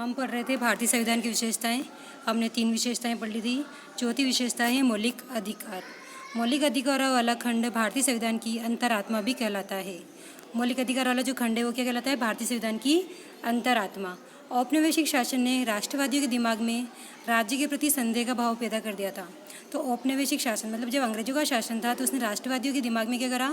हम पढ़ रहे थे भारतीय संविधान की विशेषताएं। हमने 3 विशेषताएं पढ़ ली थी। चौथी विशेषता है मौलिक अधिकार। मौलिक अधिकारों वाला खंड भारतीय संविधान की अंतरात्मा भी कहलाता है। मौलिक अधिकार वाला जो खंड है वो क्या कहलाता है? भारतीय संविधान की अंतरात्मा। औपनिवेशिक शासन ने राष्ट्रवादियों के दिमाग में राज्य के प्रति संदेह का भाव पैदा कर दिया था। तो औपनिवेशिक शासन मतलब जब अंग्रेजों का शासन था तो उसने राष्ट्रवादियों के दिमाग में क्या करा?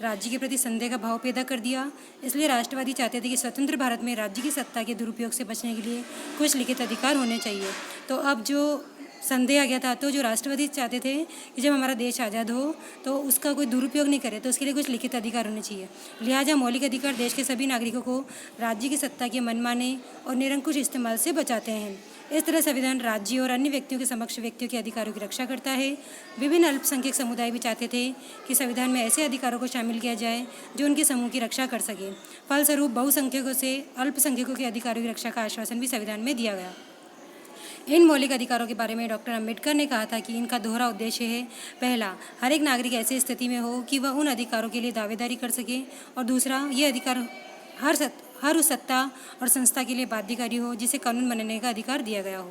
राज्य के प्रति संदेह का भाव पैदा कर दिया। इसलिए राष्ट्रवादी चाहते थे कि स्वतंत्र भारत में राज्य की सत्ता के दुरुपयोग से बचने के लिए कुछ लिखित अधिकार होने चाहिए। तो अब जो संदेह आ गया था तो जो राष्ट्रवादी चाहते थे कि जब हमारा देश आज़ाद हो तो उसका कोई दुरुपयोग नहीं करे, तो उसके लिए कुछ लिखित अधिकार होने चाहिए। लिहाजा मौलिक अधिकार देश के सभी नागरिकों को राज्य की सत्ता के मनमाने और निरंकुश इस्तेमाल से बचाते हैं। इस तरह संविधान राज्य और अन्य व्यक्तियों के समक्ष व्यक्तियों के अधिकारों की रक्षा करता है। विभिन्न अल्पसंख्यक समुदाय भी चाहते थे कि संविधान में ऐसे अधिकारों को शामिल किया जाए जो उनके समूह की रक्षा कर सके। फलस्वरूप बहुसंख्यकों से अल्पसंख्यकों के अधिकारों की रक्षा का आश्वासन भी संविधान में दिया गया। इन मौलिक अधिकारों के बारे में डॉक्टर अम्बेडकर ने कहा था कि इनका दोहरा उद्देश्य है। पहला, हर एक नागरिक ऐसी स्थिति में हो कि वह उन अधिकारों के लिए दावेदारी कर सके, और दूसरा, ये अधिकार हर उस सत्ता और संस्था के लिए बाध्यकारी हो जिसे कानून बनाने का अधिकार दिया गया हो।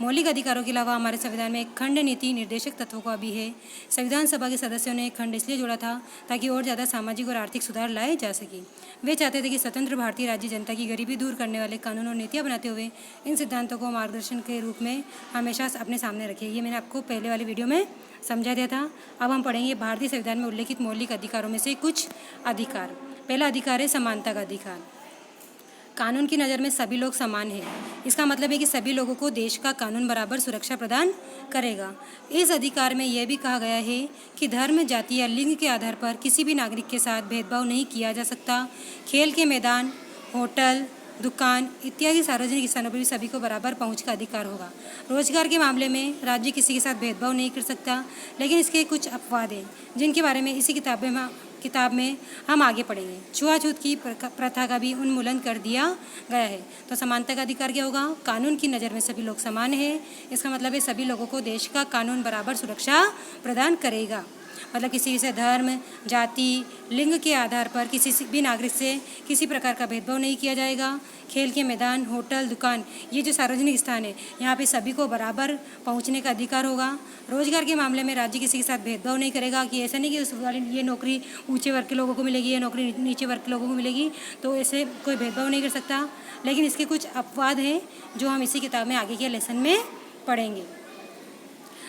मौलिक अधिकारों के अलावा हमारे संविधान में एक खंड नीति निर्देशक तत्वों का भी है। संविधान सभा के सदस्यों ने एक खंड इसलिए जोड़ा था ताकि और ज़्यादा सामाजिक और आर्थिक सुधार लाए जा सके। वे चाहते थे कि स्वतंत्र भारतीय राज्य जनता की गरीबी दूर करने वाले कानून और नीतियाँ बनाते हुए इन सिद्धांतों को मार्गदर्शन के रूप में हमेशा अपने सामने रखें। ये मैंने आपको पहले वाली वीडियो में समझा दिया था। अब हम पढ़ेंगे भारतीय संविधान में उल्लेखित मौलिक अधिकारों में से कुछ अधिकार। पहला अधिकार है समानता का अधिकार। कानून की नज़र में सभी लोग समान हैं। इसका मतलब है कि सभी लोगों को देश का कानून बराबर सुरक्षा प्रदान करेगा। इस अधिकार में यह भी कहा गया है कि धर्म, जाति या लिंग के आधार पर किसी भी नागरिक के साथ भेदभाव नहीं किया जा सकता। खेल के मैदान, होटल, दुकान इत्यादि सार्वजनिक स्थानों पर भी सभी को बराबर पहुंच का अधिकार होगा। रोजगार के मामले में राज्य किसी के साथ भेदभाव नहीं कर सकता, लेकिन इसके कुछ अपवाद हैं जिनके बारे में इसी किताब में हम आगे पढ़ेंगे। छुआछूत की प्रथा का भी उन्मूलन कर दिया गया है। तो समानता का अधिकार क्या होगा? कानून की नज़र में सभी लोग समान हैं। इसका मतलब है सभी लोगों को देश का कानून बराबर सुरक्षा प्रदान करेगा। मतलब किसी से धर्म, जाति, लिंग के आधार पर किसी भी नागरिक से किसी प्रकार का भेदभाव नहीं किया जाएगा। खेल के मैदान, होटल, दुकान ये जो सार्वजनिक स्थान है यहाँ पे सभी को बराबर पहुँचने का अधिकार होगा। रोजगार के मामले में राज्य किसी के साथ भेदभाव नहीं करेगा कि ऐसा नहीं कि उस वाली ये नौकरी ऊंचे वर्ग के लोगों को मिलेगी, ये नौकरी नीचे वर्ग के लोगों को मिलेगी, तो ऐसे कोई भेदभाव नहीं कर सकता। लेकिन इसके कुछ अपवाद हैं जो हम इसी किताब में आगे के लेसन में पढ़ेंगे।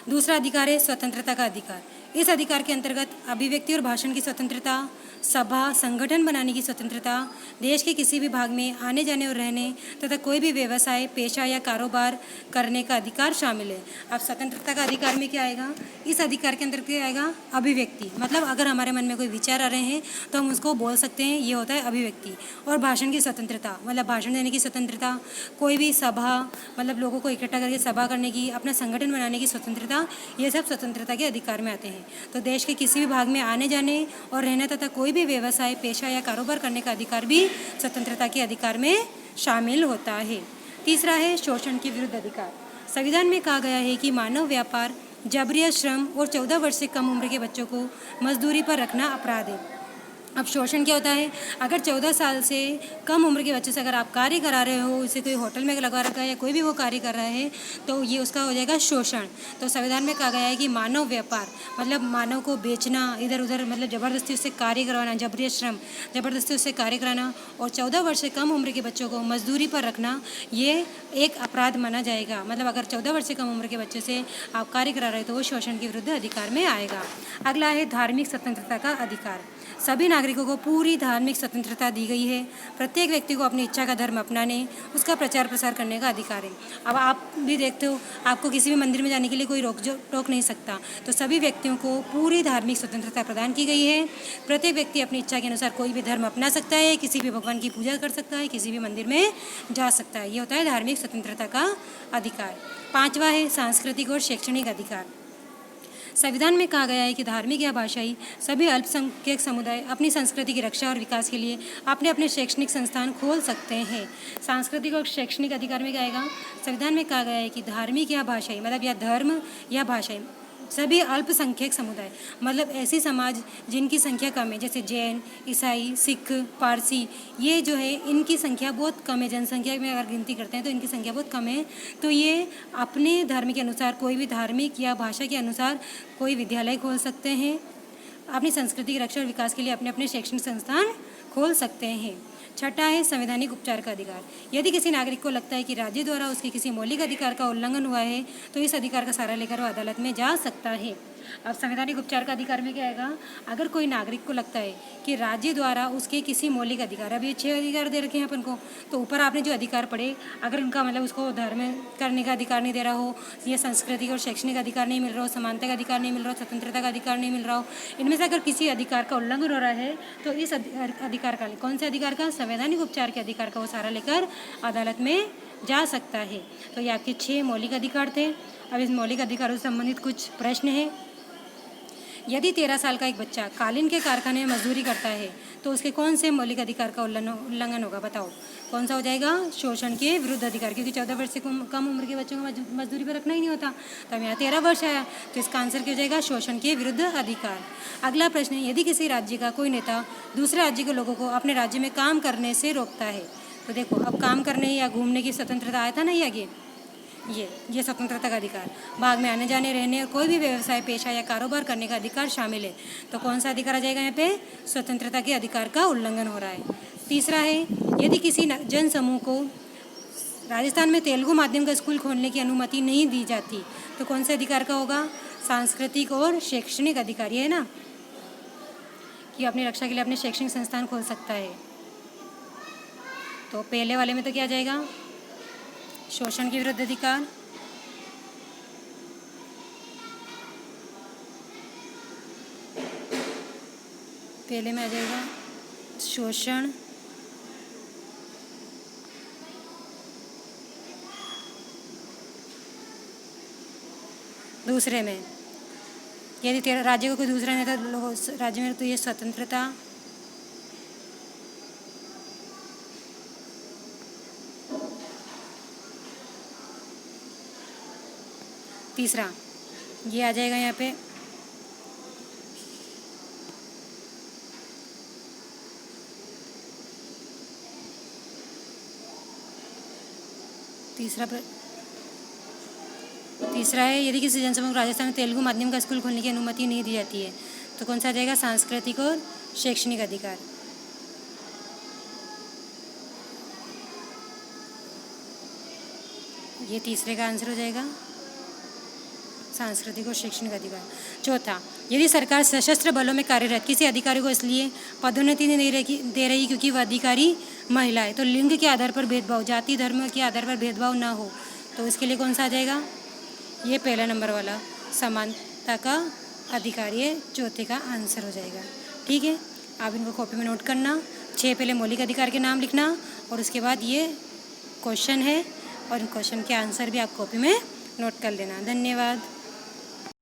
दूसरा अधिकार है स्वतंत्रता का अधिकार। इस अधिकार के अंतर्गत अभिव्यक्ति और भाषण की स्वतंत्रता, सभा संगठन बनाने की स्वतंत्रता, देश के किसी भी भाग में आने जाने और रहने तथा कोई भी व्यवसाय, पेशा या कारोबार करने का अधिकार शामिल है। अब स्वतंत्रता का अधिकार में क्या आएगा? इस अधिकार के अंतर्गत क्या आएगा? अभिव्यक्ति। मतलब अगर हमारे मन में कोई विचार आ रहे हैं तो हम उसको बोल सकते हैं, ये होता है अभिव्यक्ति। और भाषण की स्वतंत्रता मतलब भाषण देने की स्वतंत्रता, कोई भी सभा मतलब लोगों को इकट्ठा करके सभा करने की, अपना संगठन बनाने की स्वतंत्रता, ये सब स्वतंत्रता के अधिकार में आते हैं। तो देश के किसी भी भाग में आने जाने और रहने तथा कोई भी व्यवसाय, पेशा या कारोबार करने का अधिकार भी स्वतंत्रता के अधिकार में शामिल होता है। तीसरा है शोषण के विरुद्ध अधिकार। संविधान में कहा गया है कि मानव व्यापार, जबरिया श्रम और 14 वर्ष से कम उम्र के बच्चों को मजदूरी पर रखना अपराध है। अब शोषण क्या होता है? अगर 14 साल से कम उम्र के बच्चे से अगर आप कार्य करा रहे हो, इसे कोई होटल में लगा रखा है या कोई भी वो कार्य कर रहा है, तो ये उसका हो जाएगा शोषण। तो संविधान में कहा गया है कि मानव व्यापार मतलब मानव को बेचना, इधर उधर मतलब ज़बरदस्ती उससे कार्य करवाना, जबरी श्रम ज़बरदस्ती उससे कार्य कराना, और 14 वर्ष से कम उम्र के बच्चों को मजदूरी पर रखना, ये एक अपराध माना जाएगा। मतलब अगर 14 वर्ष से कम उम्र के बच्चे से आप कार्य करा रहे हो तो वो शोषण के विरुद्ध अधिकार में आएगा। अगला है धार्मिक स्वतंत्रता का अधिकार। सभी नागरिकों को पूरी धार्मिक स्वतंत्रता दी गई है। प्रत्येक व्यक्ति को अपनी इच्छा का धर्म अपनाने, उसका प्रचार प्रसार करने का अधिकार है। अब आप भी देखते हो, आपको किसी भी मंदिर में जाने के लिए कोई टोक नहीं सकता। तो सभी व्यक्तियों को पूरी धार्मिक स्वतंत्रता प्रदान की गई है। प्रत्येक व्यक्ति अपनी इच्छा के अनुसार कोई भी धर्म अपना सकता है, किसी भी भगवान की पूजा कर सकता है, किसी भी मंदिर में जा सकता है। ये होता है धार्मिक स्वतंत्रता का अधिकार। पांचवा है सांस्कृतिक और शैक्षणिक अधिकार। संविधान में कहा गया है कि धार्मिक या भाषाई सभी अल्पसंख्यक समुदाय अपनी संस्कृति की रक्षा और विकास के लिए अपने अपने शैक्षणिक संस्थान खोल सकते हैं। सांस्कृतिक और शैक्षणिक अधिकार में क्या आएगा? संविधान में कहा गया है कि धार्मिक या भाषाई मतलब या धर्म या भाषाई सभी अल्पसंख्यक समुदाय, मतलब ऐसे समाज जिनकी संख्या कम है, जैसे जैन, ईसाई, सिख, पारसी, ये जो है इनकी संख्या बहुत कम है। जनसंख्या में अगर गिनती करते हैं तो इनकी संख्या बहुत कम है। तो ये अपने धर्म के अनुसार, कोई भी धार्मिक या भाषा के अनुसार कोई विद्यालय खोल सकते हैं, अपनी संस्कृति की रक्षा और विकास के लिए अपने अपने शैक्षणिक संस्थान खोल सकते हैं। छठा है संवैधानिक उपचार का अधिकार। यदि किसी नागरिक को लगता है कि राज्य द्वारा उसके किसी मौलिक अधिकार का उल्लंघन हुआ है तो इस अधिकार का सहारा लेकर वो अदालत में जा सकता है। अब संवैधानिक उपचार का अधिकार में क्या आएगा? अगर कोई नागरिक को लगता है कि राज्य द्वारा उसके किसी मौलिक अधिकार, अब ये 6 अधिकार दे रखे हैं अपन को, तो ऊपर आपने जो अधिकार पढ़े, अगर उनका मतलब उसको धर्म करने का अधिकार नहीं दे रहा हो, या संस्कृति और शैक्षणिक अधिकार नहीं मिल रहा हो, समानता का अधिकार नहीं मिल रहा हो, स्वतंत्रता का अधिकार नहीं मिल रहा हो, इनमें से अगर किसी अधिकार का उल्लंघन हो रहा है तो इस अधिकार का, कौन से अधिकार का? संवैधानिक उपचार के अधिकार का वो सहारा लेकर अदालत में जा सकता है। तो ये आपके 6 मौलिक अधिकार थे। अब इस मौलिक अधिकारों से संबंधित कुछ प्रश्न हैं। यदि 13 साल का एक बच्चा कालीन के कारखाने में मजदूरी करता है तो उसके कौन से मौलिक अधिकार का उल्लंघन होगा? बताओ कौन सा हो जाएगा? शोषण के विरुद्ध अधिकार, क्योंकि 14 वर्ष से कम उम्र के बच्चों को मजदूरी पर रखना ही नहीं होता। तो अब यहाँ 13 वर्ष आया, तो इसका आंसर क्या हो जाएगा? शोषण के विरुद्ध अधिकार। अगला प्रश्न है, यदि किसी राज्य का कोई नेता दूसरे राज्य के लोगों को अपने राज्य में काम करने से रोकता है, तो देखो अब काम करने या घूमने की स्वतंत्रता आया था ना, ये ये स्वतंत्रता का अधिकार, बाग में आने जाने, रहने और कोई भी व्यवसाय, पेशा या कारोबार करने का अधिकार शामिल है। तो कौन सा अधिकार आ जाएगा यहाँ पे? स्वतंत्रता के अधिकार का उल्लंघन हो रहा है। तीसरा है, यदि किसी जन समूह को राजस्थान में तेलुगु माध्यम का स्कूल खोलने की अनुमति नहीं दी जाती तो कौन से अधिकार का होगा? सांस्कृतिक और शैक्षणिक अधिकार, ये है ना, कि अपनी रक्षा के लिए अपने शैक्षणिक संस्थान खोल सकता है। तो पहले वाले में तो क्या आ जाएगा? शोषण के विरुद्ध अधिकार। पहले में आ जाएगा शोषण, दूसरे में यदि तेरा राज्य को कोई दूसरा नेता राज्य में, तो ये स्वतंत्रता। तीसरा ये आ जाएगा यहाँ पे तीसरा है, यदि किसी जनसमूह को राजस्थान में तेलुगु माध्यम का स्कूल खोलने की अनुमति नहीं दी जाती है तो कौन सा आ जाएगा? सांस्कृतिक और शैक्षणिक अधिकार। ये तीसरे का आंसर हो जाएगा, सांस्कृतिक और शैक्षणिक अधिकार। चौथा, यदि सरकार सशस्त्र बलों में कार्यरत किसी अधिकारी को इसलिए पदोन्नति नहीं दे रही क्योंकि वह अधिकारी महिला है, तो लिंग के आधार पर भेदभाव, जाति धर्म के आधार पर भेदभाव ना हो, तो इसके लिए कौन सा आ जाएगा? ये पहला नंबर वाला समानता का अधिकार, ये चौथे का आंसर हो जाएगा। ठीक है, आप इनको कॉपी में नोट करना। 6 पहले मौलिक अधिकार के नाम लिखना और उसके बाद ये क्वेश्चन है और इन क्वेश्चन के आंसर भी आप कॉपी में नोट कर लेना। धन्यवाद।